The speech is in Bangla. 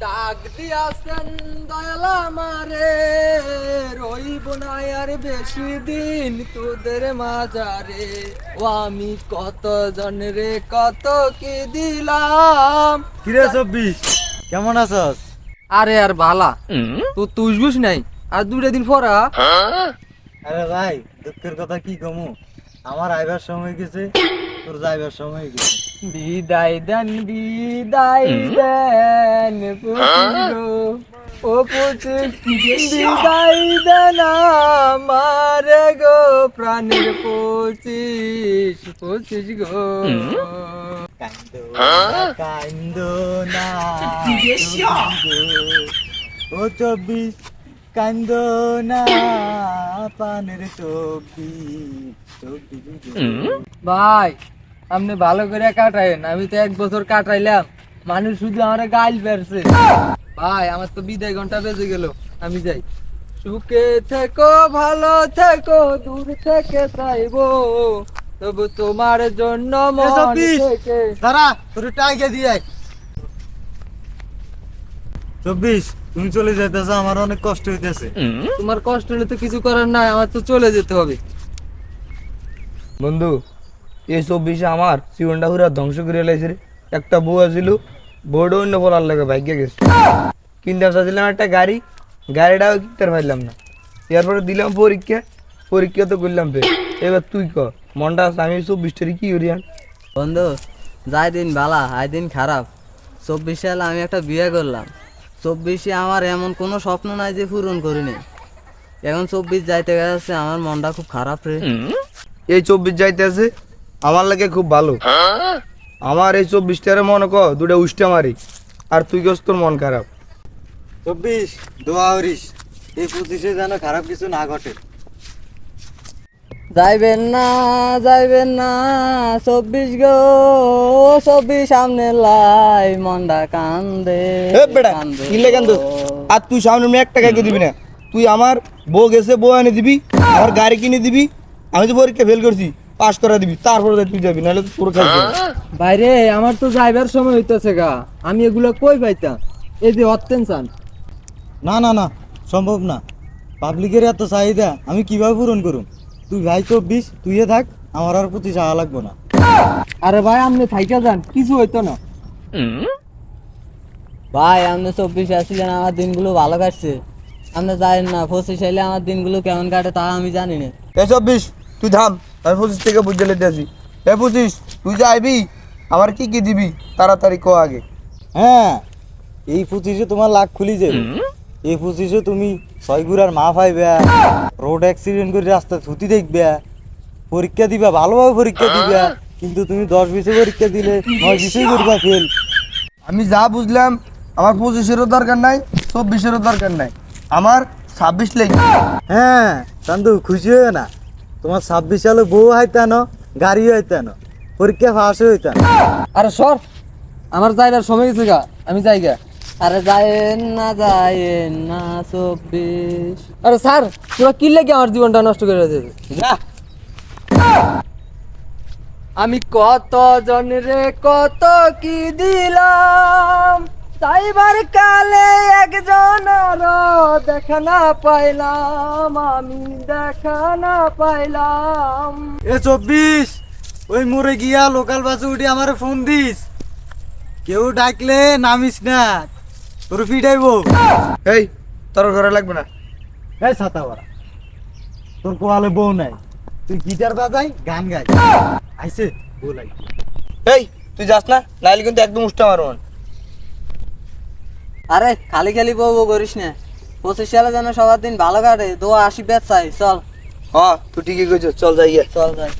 ডাক দিয়াছেন দয়াল আমারে, রইব না আর বেশি দিন তোদের মাঝারে। ও আমি কত জনরে কত কি দিলাম। কিরে 24 কেমন আছস? আরে আর ভালা তো তুই বুঝ নাই আর 2 দিন পরা। আরে ভাই দুঃখের কথা কি কমু, আমার আইবার সময় গেছে, তোর যাইবার সময় গেছে। বিদায় দেন বিদায় দেন পুচিরো, ও পুচির বিদায় দেন আমারে গো প্রাণের পঁচিশ পঁচিশ গো। কান্দো কান্দো না ও 24 কান্দো না পানের 24। ভাই আপনি ভালো করে কাটাইন, আমি তো 1 বছর কাটাইলাম, মানুষ শুধু আমার গাইল বেরছে। ভাই আমার তো বিদায় ঘন্টা বেজে গেল, আমি যাই। সুখে থেকো ভালো থেকো, দূর থেকে চাইবো তবু তোমার জন্য মন থেকে। দাঁড়া তোর টাইকে দিয়ে 24 তুমি চলে যাইতেছ, আমার অনেক কষ্ট হইতেছে। তোমার কষ্ট হলে তো কিছু করার নাই, আমার তো চলে যেতে হবে। বন্ধু এই 24 আমার জীবনটা পুরো ধ্বংস করে লাইছে রে। একটা বউ আছিল, বউটা অন্য বলার লাগে ভাগ্যে গেছে। কিনতে চাচ্ছিলাম একটা গাড়ি, গাড়িটাও কিনতে পারলাম না। এরপরে দিলাম পরীক্ষা, পরীক্ষা তো করলাম ফের। এবার তুই ক মনটা আছে, আমি 24 কি করি আর? বন্ধু যাই দিন ভালা আই দিন খারাপ। 24 সালে আমি একটা বিয়ে করলাম। 24 আমার এমন কোনো স্বপ্ন নাই যে পূরণ করিনি। এখন 24 যাইতে গেছে, আমার মনটা খুব খারাপ রে। এই 24 যাইতে আছে আমার লাগে খুব ভালো। আমার এই 24টারে মনে কর দুটা উষ্টা মারি, আর তুই গেছ তোর মন খারাপ। 24 দোয়া করিস এই 25-এ যেন খারাপ কিছু না ঘটে। যাইবেন না 24 গো, 24 সামনে লাই মনটা কান্দে এ বেটা কি লেগান দোস, আর তুই সামনে আমি 1 টাকা দিবি না। তুই আমার বউ গেছে, বউ এনে দিবি, আমার গাড়ি কিনে দিবি। আমি তো পরীক্ষা ফেল করছি, পাস করা দিবি, তারপরে তুই যাবি, নাহলে তো তোর খাইছে। বাইরে আমার তো যাইবার সময় হইতেছে গা, আমি এগুলো কই পাইতাম? এই যে অটেনশন। না না না সম্ভব না, পাবলিকের এত চাহিদা আমি কিভাবে পূরণ করুম? তুই ভাই 24 তুইয়ে থাক, আমার আর 25 আওয়া লাগবো না। আরে ভাই আপনি থাইকা যান, কিছু হইতো না। ভাই আপনি 24 আসছিলেন, আমার দিনগুলো ভালো কাটছে। আপনি জানেন না 25 সালে আমার দিনগুলো কেমন কাটে তা আমি জানি না। এই 24 তুই থাম, আমি 25 থেকে বুঝে লেতে আসি। 25 তুই যে আইবি, আমার কি কি দিবি তাড়াতাড়ি কো আগে। হ্যাঁ এই 25-এ তোমার লাখ খুলি যাবে। এই 25-এ তুমি 6 গুড়ার মা পাইবা, রোড অ্যাক্সিডেন্ট করে রাস্তা থুতি দেখবা, পরীক্ষা দিবা, ভালোভাবে পরীক্ষা দিবা। কিন্তু তুমি 10-20-এ পরীক্ষা দিলে 9-20-এ করবা ফেল। আমি যা বুঝলাম, আমার 25-এরও দরকার নাই, 24-এরও দরকার নাই, আমার 26 লাগবে। হ্যাঁ চান্দু খুশি হয়ে না, তোমার 26 সালে বউ হইতানো, গাড়ি হইতানো, পরীক্ষা পাস হইতানো। আরে সর, আমার যাইবার সময় গেছে গা, আমি যাই গা। আরে যায়েন না 24। আরে স্যার তোরা কি লাগে আমার জীবনটা নষ্ট করে দিয়েছে? যা আমি কত জনরে কত কি দিলাম, তাইবার কালে একজনের দেখা না পাইলাম, আমি দেখা না পাইলাম। এ 24 ওই মোড়ে গিয়া লোকাল বাসে উঠে আমার ফোন দিস, কেউ ডাকলে নামিস না, তোর ফিটাইবো। এই তোর ঘরে লাগবে না। এই ছাতা বড়া, তোর কোয়ালে বউ নাই, তুই গিটার বাজাই গান গাই, আইছে বউ লাই। এই তুই যাস না, নাইলে কিন্তু একদম উষ্টা মারবো। আরে খালি খালি বউ করিস না। 25 সালে যেন সবার দিন ভালো কাটে, দোয়া আশীর্বাদ চাই। চল হ্যাঁ তুই ঠিকই কইছিস, চল যাই গিয়া। চল যাই।